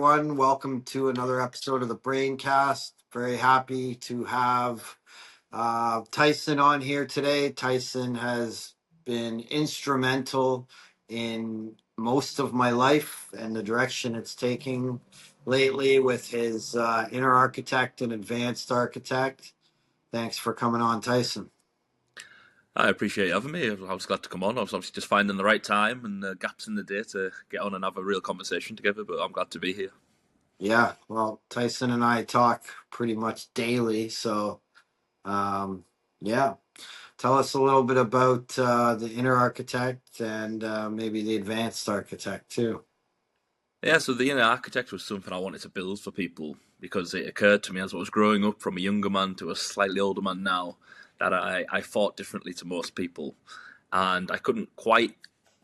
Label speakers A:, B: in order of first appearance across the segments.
A: everyone. Welcome to another episode of the Brayne Cast. Very happy to have Tyson on here today. Tyson has been instrumental in most of my life and the direction it's taking lately with his inner architect and advanced architect. Thanks for coming on, Tyson.
B: I appreciate you having me. I was glad to come on. I was obviously just finding the right time and gaps in the day to get on and have a real conversation together, but I'm glad to be here.
A: Yeah, well, Tyson and I talk pretty much daily, so yeah. Tell us a little bit about the inner architect and maybe the advanced architect too.
B: Yeah, so the inner architect was something I wanted to build for people because it occurred to me as I was growing up from a younger man to a slightly older man now that I thought differently to most people. And I couldn't quite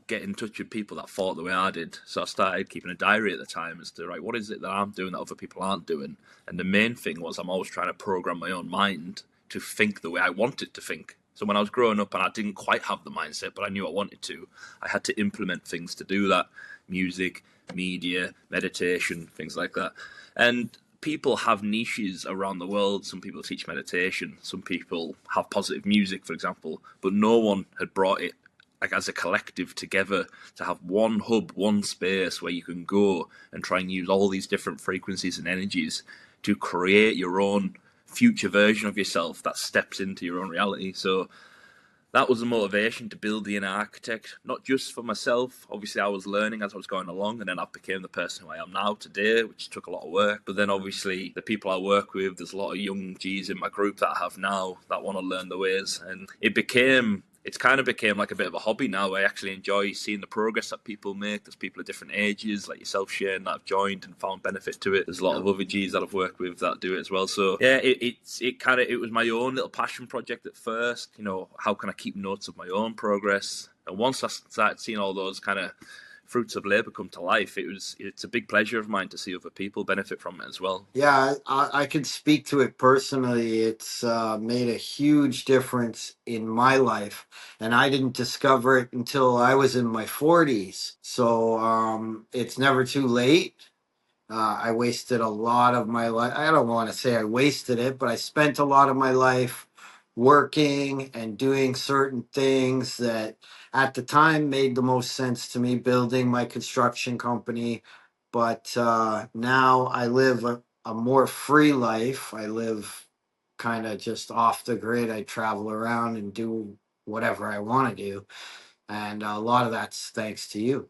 B: get in touch with people that thought the way I did. So I started keeping a diary at the time as to, right, what is it that I'm doing that other people aren't doing? And the main thing was I'm always trying to program my own mind to think the way I want it to think. So when I was growing up and I didn't quite have the mindset, but I knew I wanted to, I had to implement things to do that. Music, media, meditation, things like that. And people have niches around the world. Some people teach meditation. Some people have positive music, for example. But no one had brought it like as a collective together to have one hub, one space where you can go and try and use all these different frequencies and energies to create your own future version of yourself that steps into your own reality. So that was the motivation to build the inner architect, not just for myself. Obviously, I was learning as I was going along, and then I became the person who I am now today, which took a lot of work. But then obviously the people I work with, there's a lot of young G's in my group that I have now that want to learn the ways. And it's kind of became like a bit of a hobby now. I actually enjoy seeing the progress that people make. There's people at different ages, like yourself, Shane, that have joined and found benefit to it. There's a lot of other G's that I've worked with that do it as well. So yeah, it was my own little passion project at first. You know, how can I keep notes of my own progress? And once I started seeing all those kind of fruits of labor come to life, it's a big pleasure of mine to see other people benefit from it as well.
A: Yeah, I can speak to it personally. It's made a huge difference in my life, and I didn't discover it until I was in my 40s. So it's never too late. I wasted a lot of my life. I don't want to say I wasted it, but I spent a lot of my life working and doing certain things that at the time made the most sense to me, building my construction company. But now I live a more free life. I live kind of just off the grid. I travel around and do whatever I want to do. And a lot of that's thanks to you.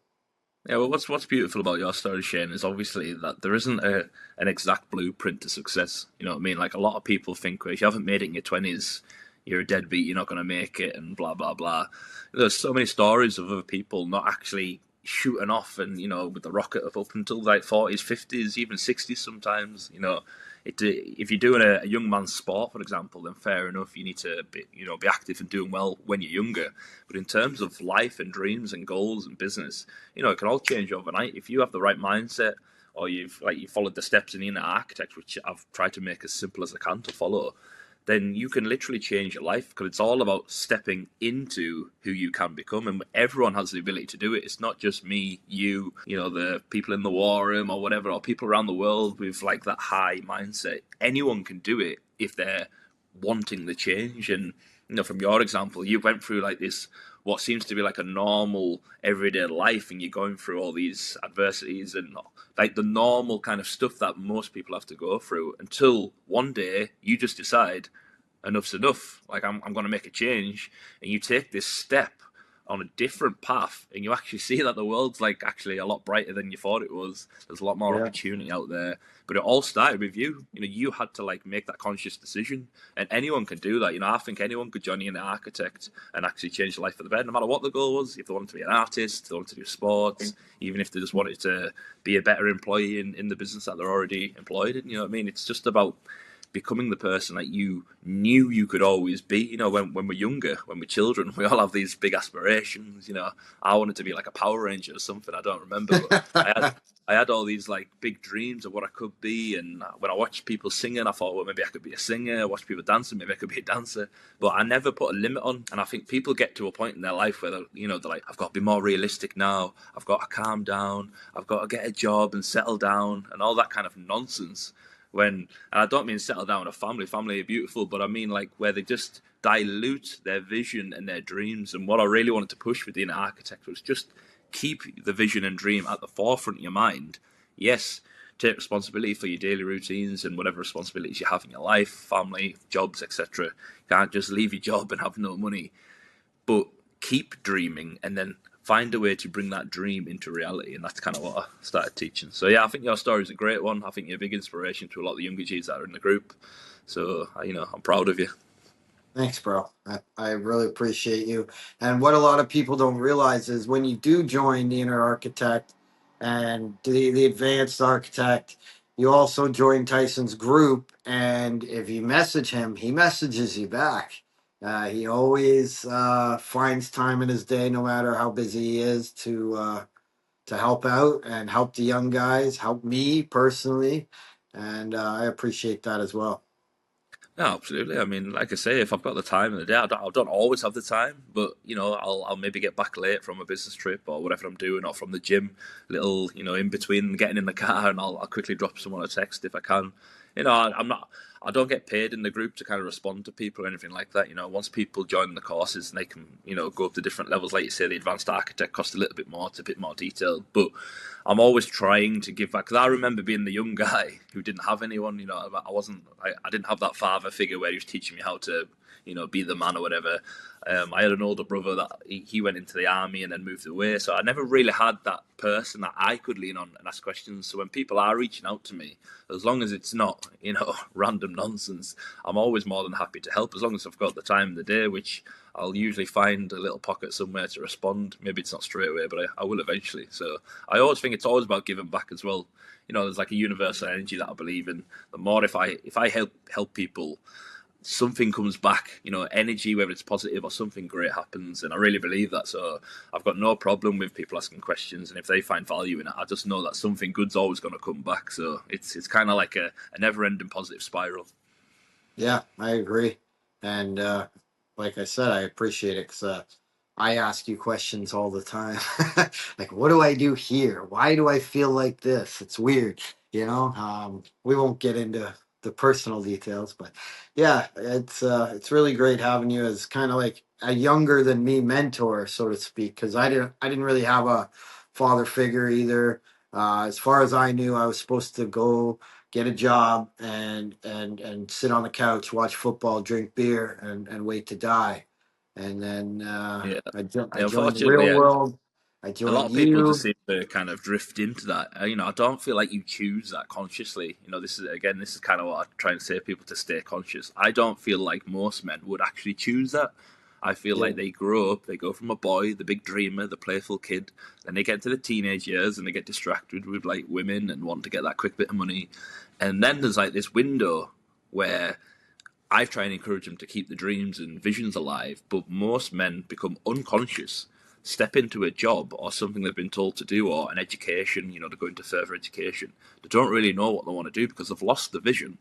B: Yeah, well, what's beautiful about your story, Shane, is obviously that there isn't an exact blueprint to success. You know what I mean? Like a lot of people think, well, if you haven't made it in your 20s, you're a deadbeat, you're not going to make it, and blah blah blah. There's so many stories of other people not actually shooting off and with the rocket up until like 40s, 50s, even 60s sometimes. If you're doing a young man's sport, for example, then fair enough. You need to be active and doing well when you're younger. But in terms of life and dreams and goals and business, it can all change overnight if you have the right mindset, or you followed the steps in the inner architect, which I've tried to make as simple as I can to follow. Then you can literally change your life, because it's all about stepping into who you can become, and everyone has the ability to do it. It's not just me, you, the people in the war room or whatever, or people around the world with like that high mindset. Anyone can do it if they're wanting the change. And from your example, you went through like this, what seems to be like a normal everyday life, and you're going through all these adversities and like the normal kind of stuff that most people have to go through, until one day you just decide enough's enough. Like I'm going to make a change, and you take this step on a different path, and you actually see that the world's like actually a lot brighter than you thought it was. There's a lot more opportunity out there. But it all started with you. You had to like make that conscious decision, and anyone can do that. I think anyone could join an architect and actually change their life for the better, no matter what the goal was. If they wanted to be an artist, if they wanted to do sports, even if they just wanted to be a better employee in the business that they're already employed in. You know what I mean? It's just about becoming the person that you knew you could always be. You know, when we're younger, when we're children, we all have these big aspirations. You know, I wanted to be like a Power Ranger or something. I don't remember, but I had all these like big dreams of what I could be, and when I watched people singing, I thought, well, maybe I could be a singer. I watched people dancing, maybe I could be a dancer. But I never put a limit on, and I think people get to a point in their life where they're like, I've got to be more realistic now. I've got to calm down. I've got to get a job and settle down, and all that kind of nonsense. And I don't mean settle down with a family. Family are beautiful, but I mean like where they just dilute their vision and their dreams. And what I really wanted to push with the inner architect was just keep the vision and dream at the forefront of your mind. Yes, take responsibility for your daily routines and whatever responsibilities you have in your life, family, jobs, etc. You can't just leave your job and have no money, but keep dreaming and then find a way to bring that dream into reality. And that's kind of what I started teaching. So yeah, I think your story is a great one. I think you're a big inspiration to a lot of the younger G's that are in the group. So I'm proud of you.
A: Thanks, bro. I really appreciate you. And what a lot of people don't realize is when you do join the inner architect and the advanced architect, you also join Tyson's group. And if you message him, he messages you back. He always finds time in his day, no matter how busy he is, to help out and help the young guys, help me personally. And I appreciate that as well.
B: Yeah, absolutely. I mean, like I say, if I've got the time in the day, I don't always have the time, but I'll maybe get back late from a business trip or whatever I'm doing, or from the gym, little in between getting in the car, and I'll quickly drop someone a text if I can. I'm not. I don't get paid in the group to kind of respond to people or anything like that. Once people join the courses, they can go up to different levels. Like you say, the advanced architect costs a little bit more. It's a bit more detailed, but I'm always trying to give back because I remember being the young guy who didn't have anyone. I didn't have that father figure where he was teaching me how to, be the man or whatever. I had an older brother that he went into the army and then moved away, so I never really had that person that I could lean on and ask questions. So when people are reaching out to me, as long as it's not, random nonsense, I'm always more than happy to help as long as I've got the time in the day, which I'll usually find a little pocket somewhere to respond. Maybe it's not straight away, but I will eventually. So I always think it's always about giving back as well. There's like a universal energy that I believe in. The more if I help people, something comes back, energy, whether it's positive or something great happens. And I really believe that. So I've got no problem with people asking questions. And if they find value in it, I just know that something good's always going to come back. So it's kind of like a never ending positive spiral.
A: Yeah, I agree. And like I said, I appreciate it because I ask you questions all the time. Like, what do I do here? Why do I feel like this? It's weird, you know. We won't get into the personal details, but yeah, it's really great having you as kind of like a younger than me mentor, so to speak. Because I didn't really have a father figure either. As far as I knew, I was supposed to go get a job and sit on the couch, watch football, drink beer, and wait to die. And then
B: Yeah.
A: I joined the
B: Unfortunately,
A: real
B: yeah,
A: world. I
B: a lot
A: joined
B: of people just
A: you.
B: seem to kind of drift into that. I don't feel like you choose that consciously. This is kind of what I try and say to people to stay conscious. I don't feel like most men would actually choose that. I feel
A: Yeah,
B: like they grow up, they go from a boy, the big dreamer, the playful kid, then they get into the teenage years and they get distracted with like women and want to get that quick bit of money. And then there's like this window where I try and encourage them to keep the dreams and visions alive, but most men become unconscious, step into a job or something they've been told to do, or an education, to go into further education. They don't really know what they want to do because they've lost the vision.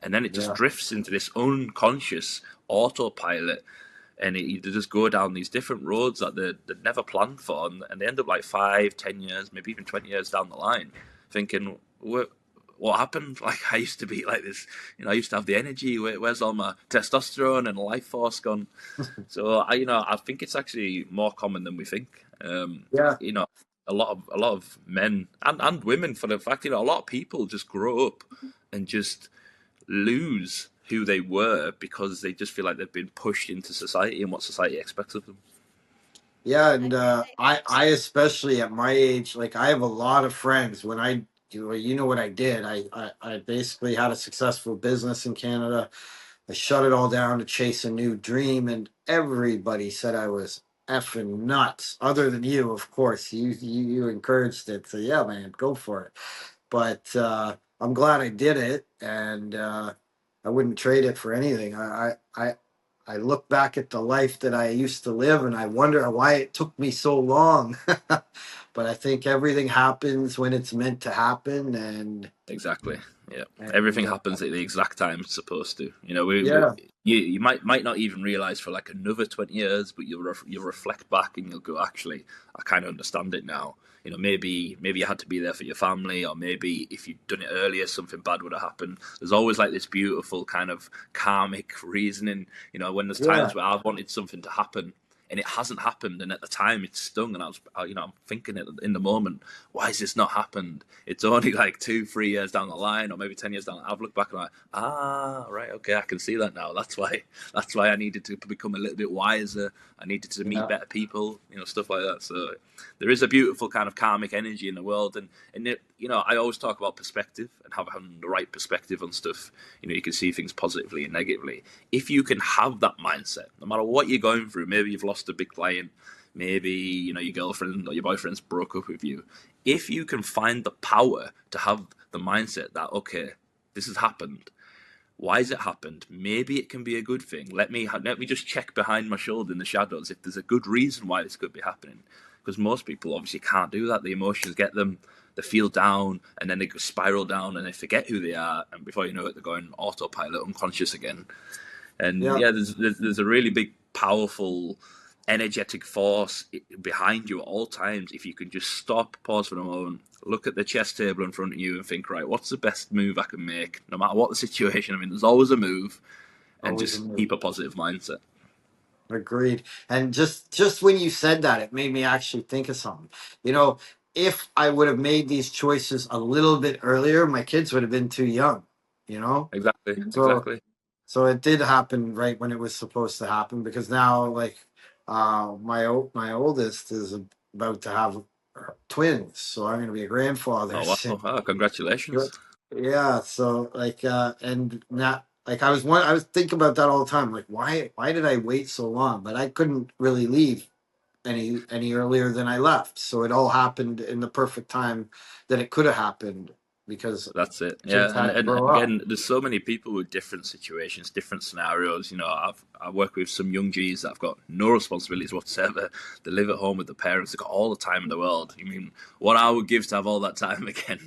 B: And then it just
A: yeah,
B: drifts into this unconscious autopilot, and they just go down these different roads that they never planned for, and they end up like 5, 10 years, maybe even 20 years down the line, thinking, what happened? Like I used to be like this, I used to have the energy. Where's all my testosterone and life force gone? So I think it's actually more common than we think.
A: yeah.
B: You know, a lot of men and women, for the fact, a lot of people just grow up and just lose who they were because they just feel like they've been pushed into society and what society expects of them.
A: Yeah, and I especially at my age, like I have a lot of friends. When I do, you know what I did? I basically had a successful business in Canada. I shut it all down to chase a new dream, and everybody said I was effing nuts. Other than you, of course, you encouraged it. So yeah, man, go for it. But I'm glad I did it, and I wouldn't trade it for anything. I look back at the life that I used to live, and I wonder why it took me so long. But I think everything happens when it's meant to happen,
B: Exactly. Yeah.
A: and
B: Everything happens at the exact time it's supposed to.
A: yeah,
B: You might not even realize for like another 20 years, but you'll reflect back and you'll go, actually, I kind of understand it now. Maybe you had to be there for your family, or maybe if you'd done it earlier, something bad would have happened. There's always like this beautiful kind of karmic reasoning. When there's
A: yeah,
B: times where I've wanted something to happen and it hasn't happened, and at the time it stung, and I'm thinking it in the moment, why has this not happened? It's only like 2 3 years down the line, or maybe 10 years down. I've looked back and I'm like, right, okay, I can see that now. That's why I needed to become a little bit wiser. I needed to meet
A: yeah,
B: better people, stuff like that. So there is a beautiful kind of karmic energy in the world, and I always talk about perspective and having the right perspective on stuff. You can see things positively and negatively. If you can have that mindset, no matter what you're going through, maybe you've lost a big client, maybe your girlfriend or your boyfriend's broke up with you. If you can find the power to have the mindset that, okay, this has happened, why has it happened? Maybe it can be a good thing. Let me just check behind my shoulder in the shadows if there's a good reason why this could be happening. Because most people obviously can't do that. The emotions get them, they feel down, and then they spiral down, and they forget who they are, and before you know it, they're going autopilot, unconscious again. And
A: yeah.
B: yeah, there's a really big, powerful, energetic force behind you at all times. If you can just stop, pause for a moment, look at the chess table in front of you, and think, right, what's the best move I can make, no matter what the situation. I mean, there's always a move, and
A: Always a
B: just
A: move.
B: keep a positive mindset.
A: Agreed. And just when you said that, it made me actually think of something. You know, if I would have made these choices a little bit earlier, my kids would have been too young. You know,
B: Exactly,
A: so
B: exactly.
A: so it did happen right when it was supposed to happen, because now, like, my oldest is about to have twins, so I'm going to be a grandfather
B: Oh wow!
A: soon.
B: Oh, congratulations.
A: Yeah, so like, and not like I was thinking about that all the time. Like, why did I wait so long? But I couldn't really leave any earlier than I left. So it all happened in the perfect time that it could have happened, because
B: That's it.
A: kids
B: Yeah, and,
A: had to
B: and
A: grow up.
B: again, there's so many people with different situations, different scenarios. I work with some young G's that have got no responsibilities whatsoever. They live at home with their parents. They've got all the time in the world. I mean, what I would give to have all that time again.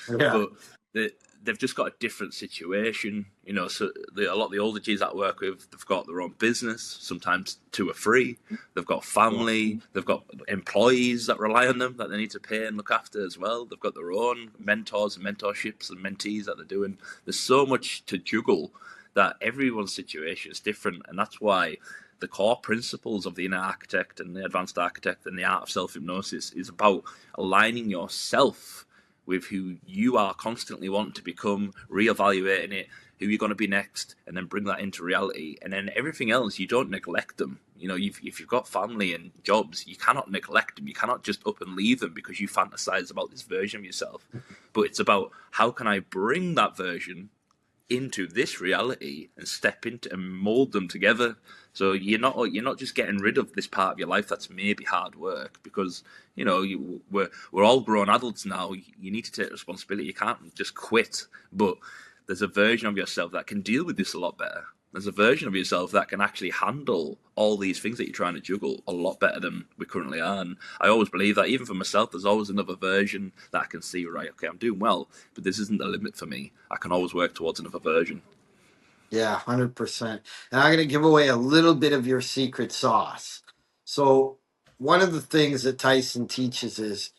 A: Yeah,
B: But they, they've just got a different situation. So a lot of the older G's that I work with, they've got their own business. Sometimes two or three. They've got
A: yeah,
B: family. They've got employees that rely on them that they need to pay and look after as well. They've got their own mentors and mentorships and mentees that they're doing. There's so much to juggle that everyone's situation is different, and that's why the core principles of the inner architect and the advanced architect and the art of self hypnosis is about aligning yourself with who you are constantly wanting to become, reevaluating it, who you're going to be next, and then bring that into reality. And then everything else, you don't neglect them. If you've got family and jobs, you cannot neglect them. You cannot just up and leave them because you fantasize about this version of yourself. But it's about, how can I bring that version into this reality and step into and mold them together. So you're not just getting rid of this part of your life that's maybe hard work, because we're all grown adults now. You need to take responsibility. You can't just quit. But there's a version of yourself that can deal with this a lot better. There's a version of yourself that can actually handle all these things that you're trying to juggle a lot better than we currently are. And I always believe that, even for myself, there's always another version that I can see, right, okay, I'm doing well, but this isn't the limit for me. I can always work towards another version.
A: yeah, 100%. And I'm going to give away a little bit of your secret sauce. So one of the things that Tyson teaches is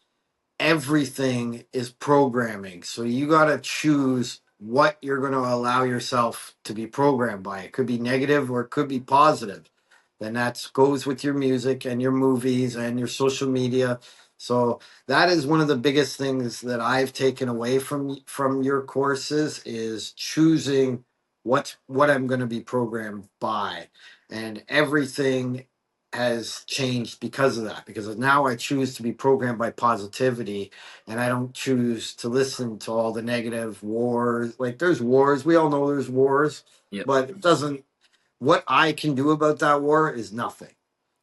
A: everything is programming. So you got to choose what you're going to allow yourself to be programmed by. It could be negative or it could be positive. Then that goes with your music and your movies and your social media. So that is one of the biggest things that I've taken away from your courses, is choosing what I'm going to be programmed by. And everything has changed because of that, because now I choose to be programmed by positivity, and I don't choose to listen to all the negative wars. Like, there's wars, we all know there's wars,
B: Yep,
A: but it doesn't, what I can do about that war is nothing.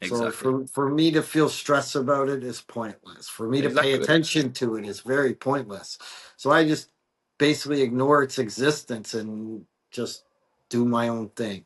A: So
B: exactly.
A: for me to feel stress about it is pointless. For me to pay
B: Exactly.
A: attention to it is very pointless. So I just basically ignore its existence and just do my own thing.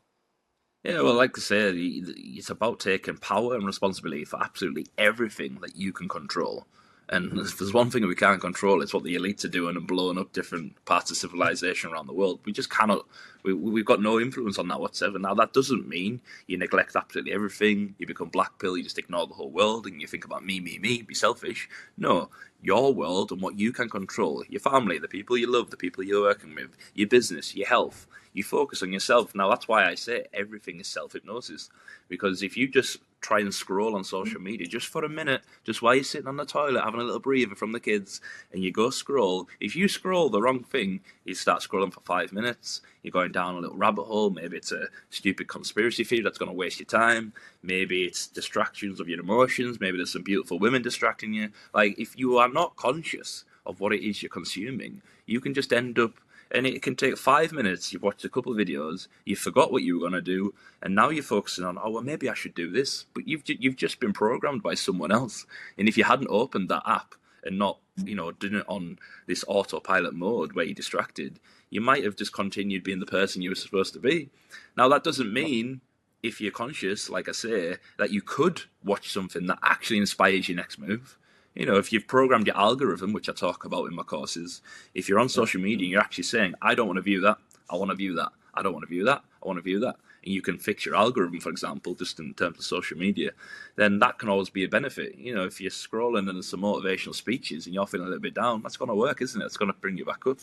B: Yeah, well, like I say, it's about taking power and responsibility for absolutely everything that you can control. And if there's one thing that we can't control, it's what the elites are doing and blowing up different parts of civilization around the world. We just cannot. We've got no influence on that whatsoever. Now, that doesn't mean you neglect absolutely everything. You become black pill. You just ignore the whole world and you think about me, be selfish. No, your world and what you can control, your family, the people you love, the people you're working with, your business, your health. You focus on yourself. Now, that's why I say everything is self-hypnosis. Because if you just try and scroll on social media just for a minute, just while you're sitting on the toilet having a little breather from the kids, and you go scroll, if you scroll the wrong thing, you start scrolling for 5 minutes, you're going down a little rabbit hole. Maybe it's a stupid conspiracy theory that's going to waste your time. Maybe it's distractions of your emotions. Maybe there's some beautiful women distracting you. Like, if you are not conscious of what it is you're consuming, you can just end up, and it can take 5 minutes. You've watched a couple of videos, you forgot what you were going to do, and now you're focusing on, oh, well, maybe I should do this. But you've just been programmed by someone else. And if you hadn't opened that app and not, done it on this autopilot mode where you're distracted, you might have just continued being the person you were supposed to be. Now, that doesn't mean, if you're conscious, like I say, that you could watch something that actually inspires your next move. If you've programmed your algorithm, which I talk about in my courses, if you're on social media and you're actually saying, I don't want to view that, I want to view that, I don't want to view that, I want to view that, and you can fix your algorithm, for example, just in terms of social media, then that can always be a benefit. If you're scrolling and there's some motivational speeches and you're feeling a little bit down, that's going to work, isn't it? It's going to bring you back up.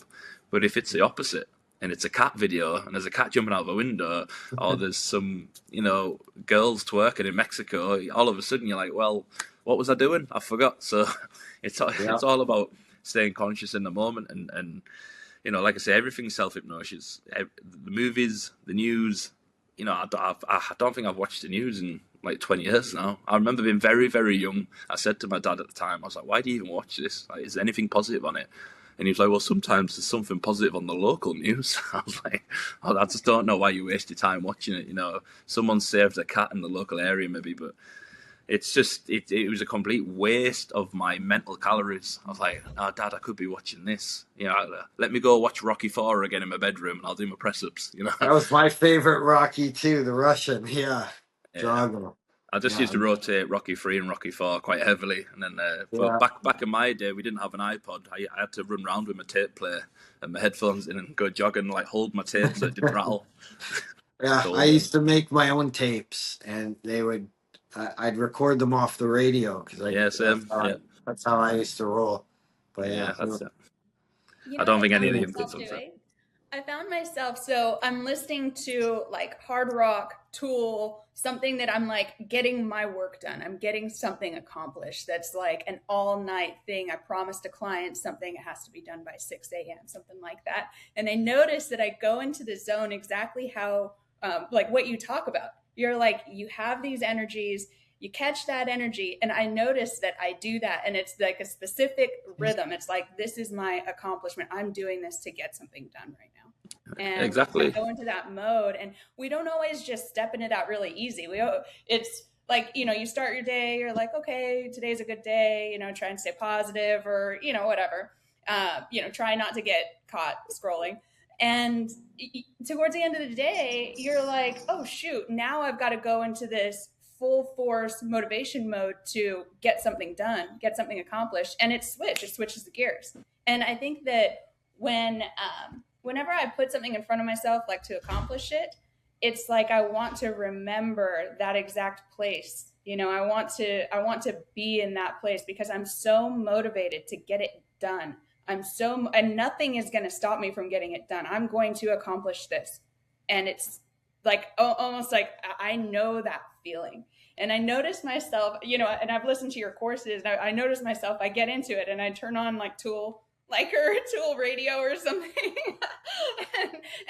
B: But if it's the opposite, and it's a cat video, and there's a cat jumping out of a window, or there's some, girls twerking in Mexico, all of a sudden you're like, well, what was I doing? I forgot. So it's all about staying conscious in the moment, and like I say, everything's self-hypnosis. The movies, the news. I don't think I've watched the news in like 20 years now. I remember being very, very young. I said to my dad at the time, I was like, why do you even watch this? Like, is there anything positive on it? And he was like, well, sometimes there's something positive on the local news. I was like, I just don't know why you waste your time watching it. Someone saved a cat in the local area maybe, but it's just, it was a complete waste of my mental calories. I was like, oh, Dad, I could be watching this. Let me go watch Rocky IV again in my bedroom and I'll do my press-ups,
A: That was my favorite Rocky too, the Russian. Yeah. Drago.
B: I just used to rotate Rocky 3 and Rocky 4 quite heavily, and then but back in my day, we didn't have an iPod. I had to run around with my tape player and my headphones in and go jogging and like hold my tape so it didn't rattle.
A: Yeah, I used to make my own tapes, and I'd record them off the radio because that's how I used to roll. But
B: that's it.
C: I
B: don't think any of the young kids do that.
C: I found myself, so I'm listening to like hard rock, Tool, something that I'm like getting my work done. I'm getting something accomplished that's like an all night thing. I promised a client something, it has to be done by 6 a.m., something like that. And I notice that I go into the zone exactly how, like what you talk about. You're like, you have these energies, you catch that energy. And I notice that I do that. And it's like a specific rhythm. It's like, this is my accomplishment. I'm doing this to get something done right now. And
B: exactly.
C: I go into that mode, and we don't always just step in it out really easy. It's like, you start your day, you're like, okay, today's a good day, try and stay positive or, whatever, try not to get caught scrolling. And towards the end of the day, you're like, oh shoot, now I've got to go into this full force motivation mode to get something done, get something accomplished. And it switches the gears. And I think that whenever I put something in front of myself, like to accomplish it, it's like I want to remember that exact place. I want to be in that place because I'm so motivated to get it done. And nothing is going to stop me from getting it done. I'm going to accomplish this. And it's like almost like I know that feeling. And I notice myself, and I've listened to your courses, and I notice myself, I get into it and I turn on like Tool radio or something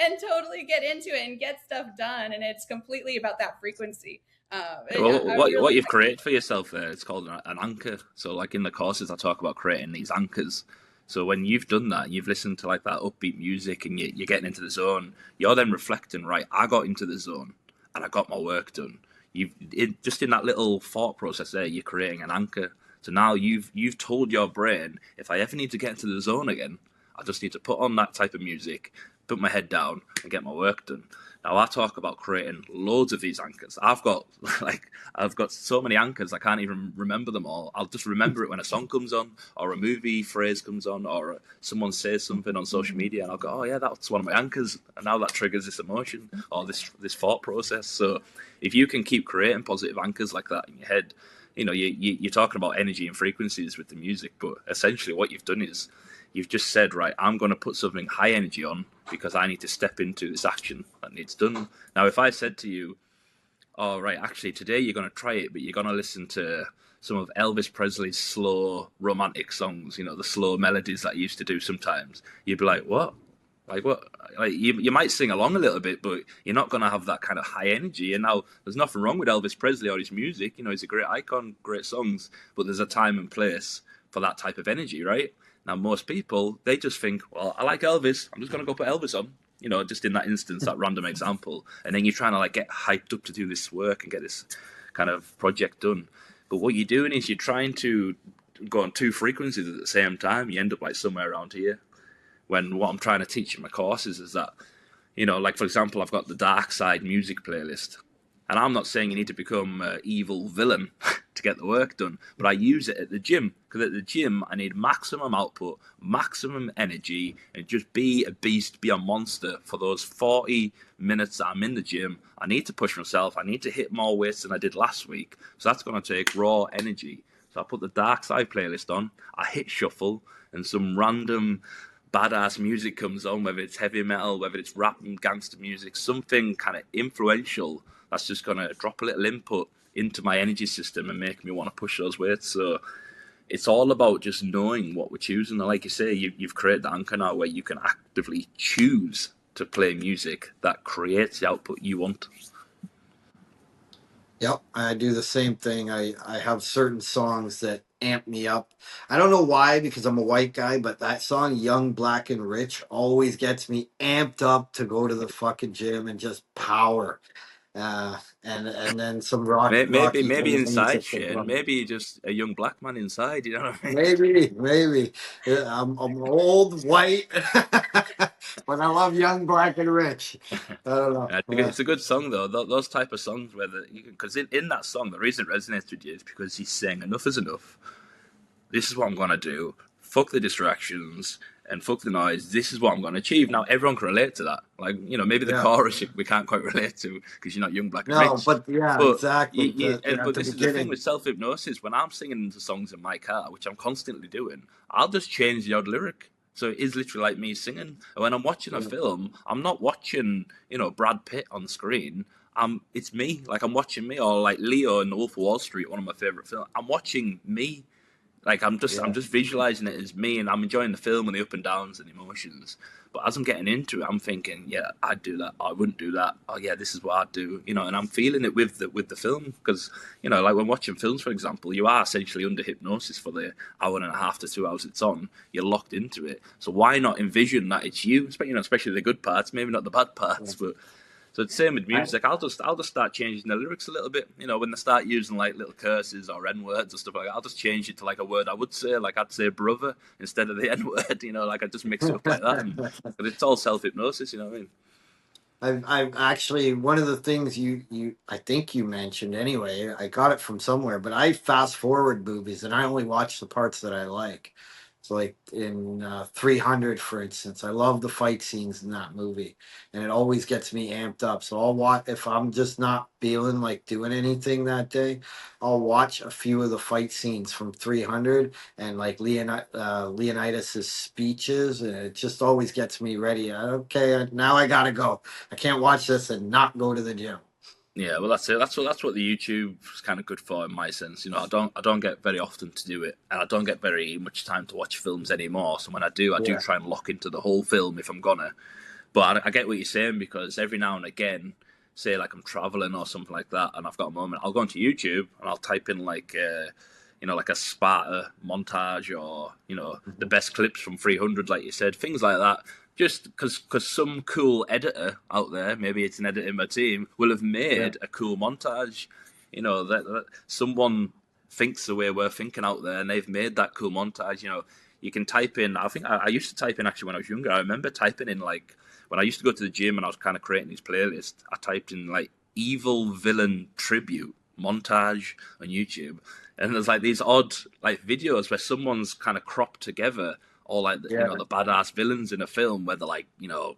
C: and totally get into it and get stuff done. And it's completely about that frequency.
B: What you've created for yourself there, it's called an anchor. So like in the courses, I talk about creating these anchors. So when you've done that, you've listened to like that upbeat music and you're getting into the zone, you're then reflecting, right, I got into the zone and I got my work done. Just in that little thought process there, you're creating an anchor. So now you've told your brain, if I ever need to get into the zone again, I just need to put on that type of music, put my head down and get my work done. Now I talk about creating loads of these anchors. I've got so many anchors I can't even remember them all. I'll just remember it when a song comes on, or a movie phrase comes on, or someone says something on social media, and I'll go, oh yeah, that's one of my anchors, and now that triggers this emotion or this thought process. So if you can keep creating positive anchors like that in your head, you're talking about energy and frequencies with the music, but essentially what you've done is you've just said, right, I'm going to put something high energy on because I need to step into this action that needs done. Now, if I said to you, oh, right, actually, today you're going to try it, but you're going to listen to some of Elvis Presley's slow romantic songs, the slow melodies that he used to do sometimes, you'd be like, what? Like what? Like you might sing along a little bit, but you're not going to have that kind of high energy. And now there's nothing wrong with Elvis Presley or his music. He's a great icon, great songs, but there's a time and place for that type of energy, right? Now, most people, they just think, well, I like Elvis, I'm just going to go put Elvis on, just in that instance, that random example. And then you're trying to get hyped up to do this work and get this kind of project done. But what you're doing is you're trying to go on two frequencies at the same time. You end up somewhere around here. When what I'm trying to teach in my courses is that, for example, I've got the Dark Side music playlist. And I'm not saying you need to become an evil villain to get the work done, but I use it at the gym, because at the gym I need maximum output, maximum energy, and just be a beast, be a monster for those 40 minutes that I'm in the gym. I need to push myself. I need to hit more weights than I did last week. So that's going to take raw energy. So I put the Dark Side playlist on, I hit shuffle, and some random badass music comes on, whether it's heavy metal, whether it's rap and gangster music, something kind of influential that's just going to drop a little input into my energy system and make me want to push those weights. So it's all about just knowing what we're choosing. And like you say, you've created the anchor now where you can actively choose to play music that creates the output you want.
A: Yep, I do the same thing. I have certain songs that amp me up. I don't know why, because I'm a white guy, but that song, Young, Black, and Rich, always gets me amped up to go to the fucking gym and just power. And then some rocky
B: Maybe
A: things
B: inside,
A: music as
B: Shane.
A: well.
B: Maybe just a young black man inside, you know what I mean?
A: Maybe. Yeah, I'm old, white, but I love Young, Black, and Rich. I don't know.
B: I think it's a good song though. Those type of songs where because in that song the reason it resonates with you is because he's saying enough is enough. This is what I'm gonna do. Fuck the distractions and fuck the noise. This is what I'm gonna achieve. Now everyone can relate to that. Maybe the
A: Yeah.
B: chorus we can't quite relate to because you're not young, black, and
A: No,
B: rich.
A: but yeah,
B: But
A: exactly. At
B: but
A: the
B: this is the thing
A: beginning.
B: with self hypnosis. When I'm singing into songs in my car, which I'm constantly doing, I'll just change the odd lyric. So it is literally like me singing. And when I'm watching a film, I'm not watching, Brad Pitt on the screen. It's me. I'm watching me, or like Leo in The Wolf of Wall Street, one of my favorite films. I'm watching me. I'm just visualizing it as me, and I'm enjoying the film and the up and downs and emotions. But as I'm getting into it, I'm thinking, yeah, I'd do that. I wouldn't do that. Oh yeah, this is what I'd do. And I'm feeling it with the film because like when watching films, for example, you are essentially under hypnosis for the hour and a half to 2 hours it's on. You're locked into it. So why not envision that it's you? Especially the good parts, maybe not the bad parts, but. So it's the same with music. I'll just start changing the lyrics a little bit. When they start using little curses or N words or stuff like that, I'll just change it to a word I would say. I'd say brother instead of the N word. I just mix it up like that. But it's all self hypnosis. You know what I mean?
A: I've actually, one of the things I think you mentioned anyway, I got it from somewhere, but I fast forward movies and I only watch the parts that I like. So like in 300, for instance, I love the fight scenes in that movie, and it always gets me amped up. So I'll watch if I'm just not feeling like doing anything that day. I'll watch a few of the fight scenes from 300 and Leonidas's speeches, and it just always gets me ready. Okay, now I gotta go. I can't watch this and not go to the gym.
B: Yeah, well, that's it. That's what the YouTube is kind of good for, in my sense. I don't get very often to do it, and I don't get very much time to watch films anymore. So when I do
A: Yeah.
B: try and lock into the whole film if I'm gonna. But I get what you're saying because every now and again, say I'm traveling or something like that, and I've got a moment, I'll go onto YouTube and I'll type in like a Sparta montage or the best clips from 300, like you said, things like that. Just because some cool editor out there, maybe it's an editor in my team, will have made a cool montage. That someone thinks the way we're thinking out there, and they've made that cool montage. You can type in. I think I used to type in actually when I was younger. I remember typing in when I used to go to the gym and I was kind of creating these playlists, I typed in like evil villain tribute montage on YouTube, and there's like these odd like videos where someone's kind of cropped together all like the,
A: Yeah.
B: the badass villains in a film where they're like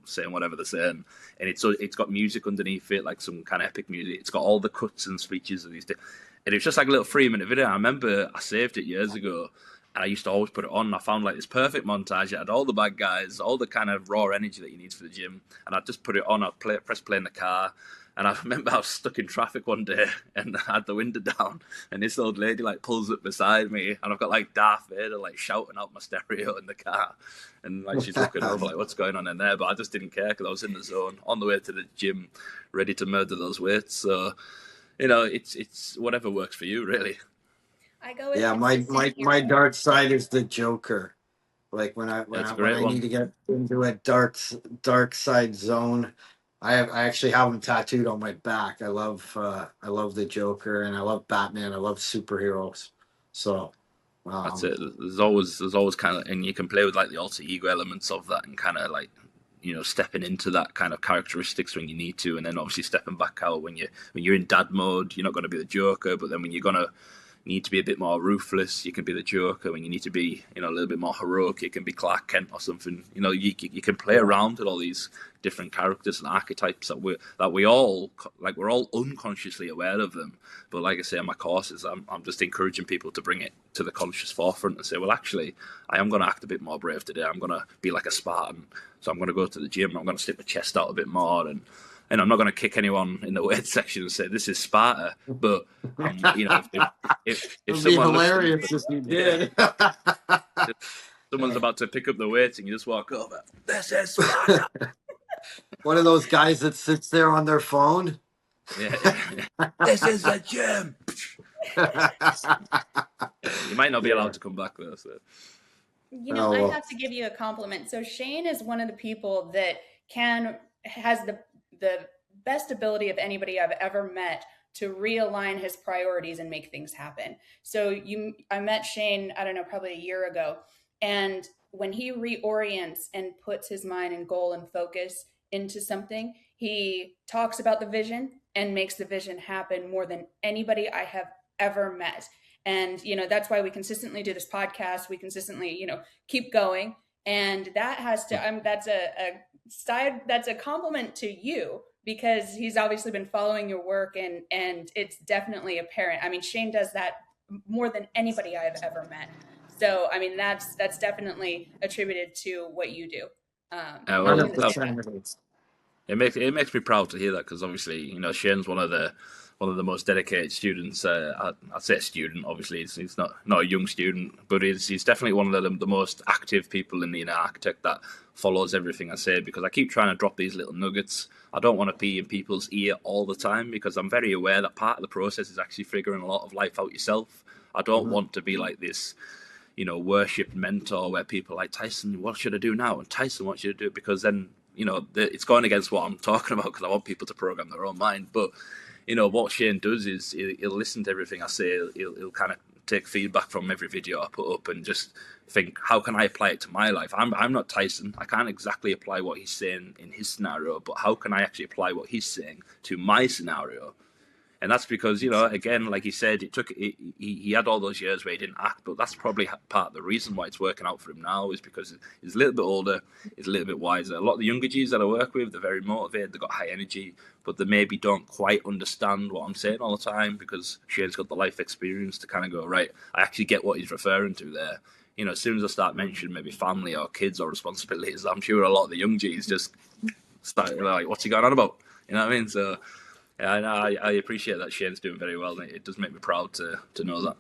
B: saying whatever they're saying, and it's got music underneath it, like some kind of epic music. It's got all the cuts and speeches of these and it's just like a little 3-minute video. I remember I saved it years ago, and I used to always put it on. And I found like this perfect montage. It had all the bad guys, all the kind of raw energy that you need for the gym, and I'd just put it on. I'd press play in the car. And I remember I was stuck in traffic one day and I had the window down, and this old lady like pulls up beside me, and I've got like Darth Vader like shouting out my stereo in the car, and like she's looking over like what's going on in there, but I just didn't care because I was in the zone on the way to the gym, ready to murder those weights. So it's whatever works for you, really.
C: I go with
A: my dark side is the Joker. Like when I need to get into a dark side zone, I actually have him tattooed on my back. I love the Joker, and I love Batman. I love superheroes. So
B: that's it. There's always kind of, and you can play with like the alter ego elements of that, and kind of like stepping into that kind of characteristics when you need to, and then obviously stepping back out when you're in dad mode. You're not going to be the Joker, but then when you're gonna need to be a bit more ruthless, you can be the Joker. When you need to be a little bit more heroic, you can be Clark Kent or something. You can play around with all these different characters and archetypes that we're all unconsciously aware of them. But like I say in my courses, I'm just encouraging people to bring it to the conscious forefront and say, well, actually, I am going to act a bit more brave today. I'm going to be like a Spartan, so I'm going to go to the gym. I'm going to stick my chest out a bit more, and I'm not going to kick anyone in the weight section and say this is Sparta. But if
A: it would
B: someone
A: be hilarious if you did.
B: Someone's about to pick up the weights and you just walk over, this is Sparta.
A: One of those guys that sits there on their phone.
B: Yeah. This is a gym. You might not be allowed to come back though. So.
C: I have to give you a compliment. So Shane is one of the people that has the best ability of anybody I've ever met to realign his priorities and make things happen. So I met Shane, I don't know, probably a year ago. And when he reorients and puts his mind and goal and focus into something, he talks about the vision and makes the vision happen more than anybody I have ever met. And, that's why we consistently do this podcast. We consistently, keep going. And that has to, that's a compliment to you, because he's obviously been following your work, and it's definitely apparent. I mean, Shane does that more than anybody I've ever met. So, I mean, that's definitely attributed to what you do.
B: It makes me proud to hear that, because obviously, Shane's one of the most dedicated students. I'd say a student. Obviously, he's not a young student, but he's definitely one of the most active people in the Inner Architect that follows everything I say, because I keep trying to drop these little nuggets. I don't want to be in people's ear all the time, because I'm very aware that part of the process is actually figuring a lot of life out yourself. I don't want to be like this, worshipped mentor where people are like, Tyson, what should I do now? And Tyson, what should I do? Because then, it's going against what I'm talking about, because I want people to program their own mind. But, what Shane does is he'll listen to everything I say. He'll kind of take feedback from every video I put up and just think, how can I apply it to my life? I'm not Tyson. I can't exactly apply what he's saying in his scenario, but how can I actually apply what he's saying to my scenario? And that's because, again, like he said, he had all those years where he didn't act, but that's probably part of the reason why it's working out for him now, is because he's a little bit older, he's a little bit wiser. A lot of the younger G's that I work with, they're very motivated, they've got high energy, but they maybe don't quite understand what I'm saying all the time, because Shane's got the life experience to kind of go, right, I actually get what he's referring to there. As soon as I start mentioning maybe family or kids or responsibilities, I'm sure a lot of the young G's just start like, what's he going on about? You know what I mean? So yeah, I appreciate that Shane's doing very well, and it does make me proud to know that.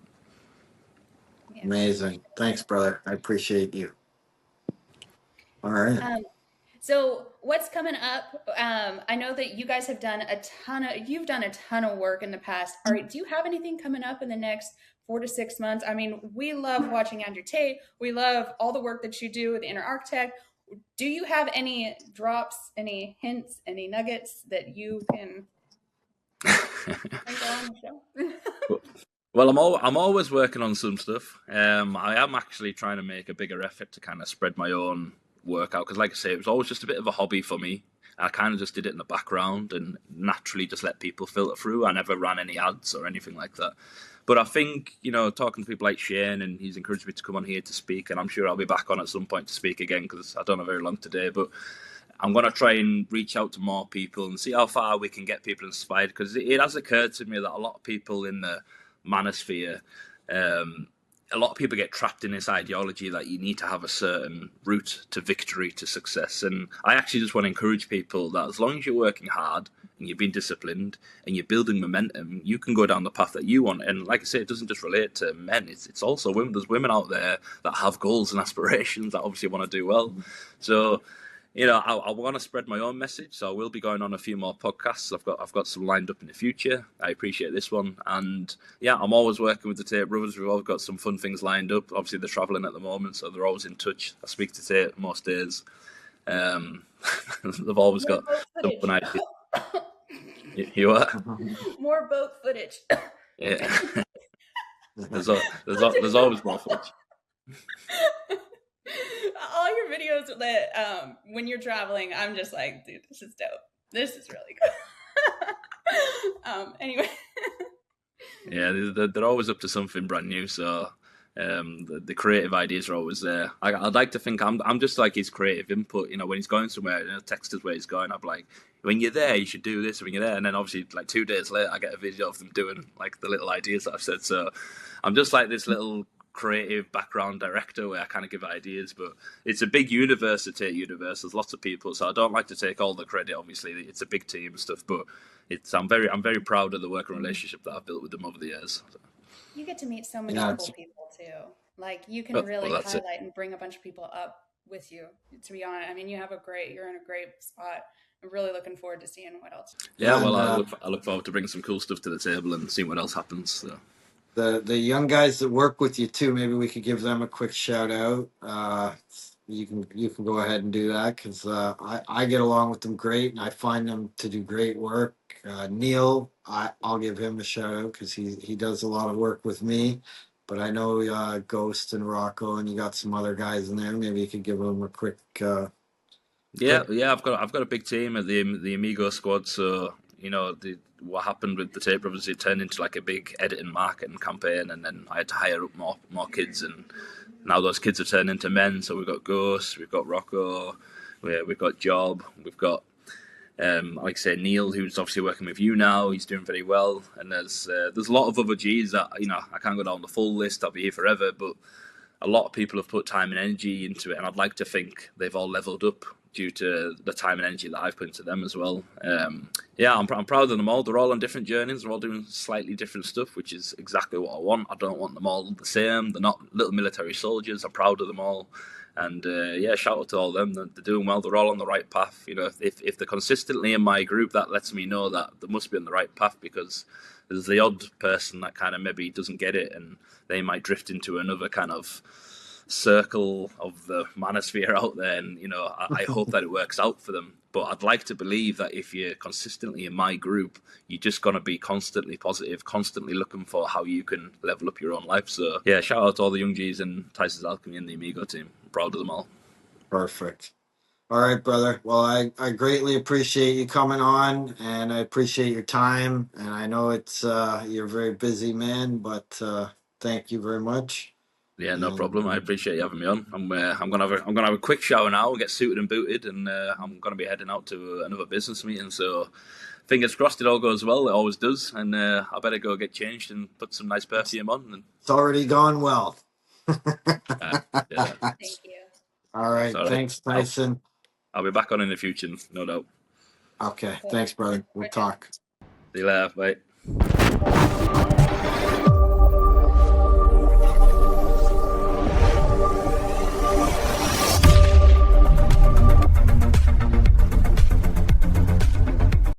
A: Yeah. Amazing. Thanks, brother. I appreciate you. All right.
C: So what's coming up? I know that you guys have done you've done a ton of work in the past. All right, do you have anything coming up in the next 4 to 6 months? I mean, we love watching Andrew Tate. We love all the work that you do with the Inner Architect. Do you have any drops, any hints, any nuggets that you can
B: Well, I'm always working on some stuff. I am actually trying to make a bigger effort to kind of spread my own work out, because like I say, it was always just a bit of a hobby for me. I kind of just did it in the background and naturally just let people filter through. I never ran any ads or anything like that. But I think, talking to people like Shane, and he's encouraged me to come on here to speak, and I'm sure I'll be back on at some point to speak again, because I don't have very long today. But I'm going to try and reach out to more people and see how far we can get people inspired, because it has occurred to me that a lot of people in the manosphere, a lot of people get trapped in this ideology that you need to have a certain route to victory, to success. And I actually just want to encourage people that as long as you're working hard and you're being disciplined and you're building momentum, you can go down the path that you want. And like I say, it doesn't just relate to men. It's also women. There's women out there that have goals and aspirations that obviously want to do well. So, I want to spread my own message, so I will be going on a few more podcasts. I've got some lined up in the future. I appreciate this one, and yeah, I'm always working with the Tate brothers. We've all got some fun things lined up. Obviously, they're traveling at the moment, so they're always in touch. I speak to Tate most days. They've always got some fun ideas. You are
C: more boat footage.
B: Yeah, there's always more footage.
C: All your videos that when you're traveling, I'm just like, dude, this is dope. This is really good. Anyway.
B: Yeah, they're always up to something brand new. So the creative ideas are always there. I'd like to think I'm just like his creative input. When he's going somewhere, text us where he's going. I'm like, when you're there, you should do this. When you're there, and then obviously like 2 days later, I get a video of them doing like the little ideas that I've said. So I'm just like this little creative background director where I kind of give ideas, but it's a big universe to Tate universe. There's lots of people, so I don't like to take all the credit. Obviously, it's a big team and stuff, but I'm very proud of the working relationship that I've built with them over the years.
C: You get to meet so many cool people too. Like you can really highlight and bring a bunch of people up with you. To be honest, I mean, you're in a great spot. I'm really looking forward to seeing what else.
B: Yeah, well, I look forward to bringing some cool stuff to the table and seeing what else happens. So.
A: The young guys that work with you too, maybe we could give them a quick shout out. You can go ahead and do that, because I get along with them great, and I find them to do great work. Neil, I'll give him a shout out because he does a lot of work with me. But I know Ghost and Rocco, and you got some other guys in there. Maybe you could give them a quick.
B: Yeah. I've got a big team at the Amigo squad. So what happened with the Tate brothers, it turned into like a big editing marketing campaign, and then I had to hire up more kids, and now those kids have turned into men. So we've got Ghost, we've got Rocco, we've got Job, we've got like I say, Neil, who's obviously working with you now. He's doing very well, and there's a lot of other G's that I can't go down the full list. I'll be here forever, but a lot of people have put time and energy into it, and I'd like to think they've all leveled up due to the time and energy that I've put into them as well. I'm proud of them all. They're all on different journeys. They're all doing slightly different stuff, which is exactly what I want. I don't want them all the same. They're not little military soldiers. I'm proud of them all. And shout out to all of them. They're doing well. They're all on the right path. If they're consistently in my group, that lets me know that they must be on the right path, because there's the odd person that kind of maybe doesn't get it, and they might drift into another kind of circle of the manosphere out there, and I hope that it works out for them. But I'd like to believe that if you're consistently in my group, you're just going to be constantly positive, constantly looking for how you can level up your own life. So yeah, shout out to all the young G's and Tyson's Alchemy and the Amigo team. I'm proud of them all.
A: Perfect. All right, brother. Well, I greatly appreciate you coming on, and I appreciate your time. And I know it's you're a very busy man, but thank you very much.
B: Yeah, no problem. I appreciate you having me on. I'm gonna have a quick shower now, get suited and booted, and I'm gonna be heading out to another business meeting. So fingers crossed it all goes well. It always does, and I better go get changed and put some nice perfume on. And
A: it's already gone well.
C: Yeah. Thank you.
A: All right. Thanks, Tyson.
B: I'll be back on in the future, no doubt.
A: Okay. Thanks, brother. We'll talk.
B: See you later. Bye.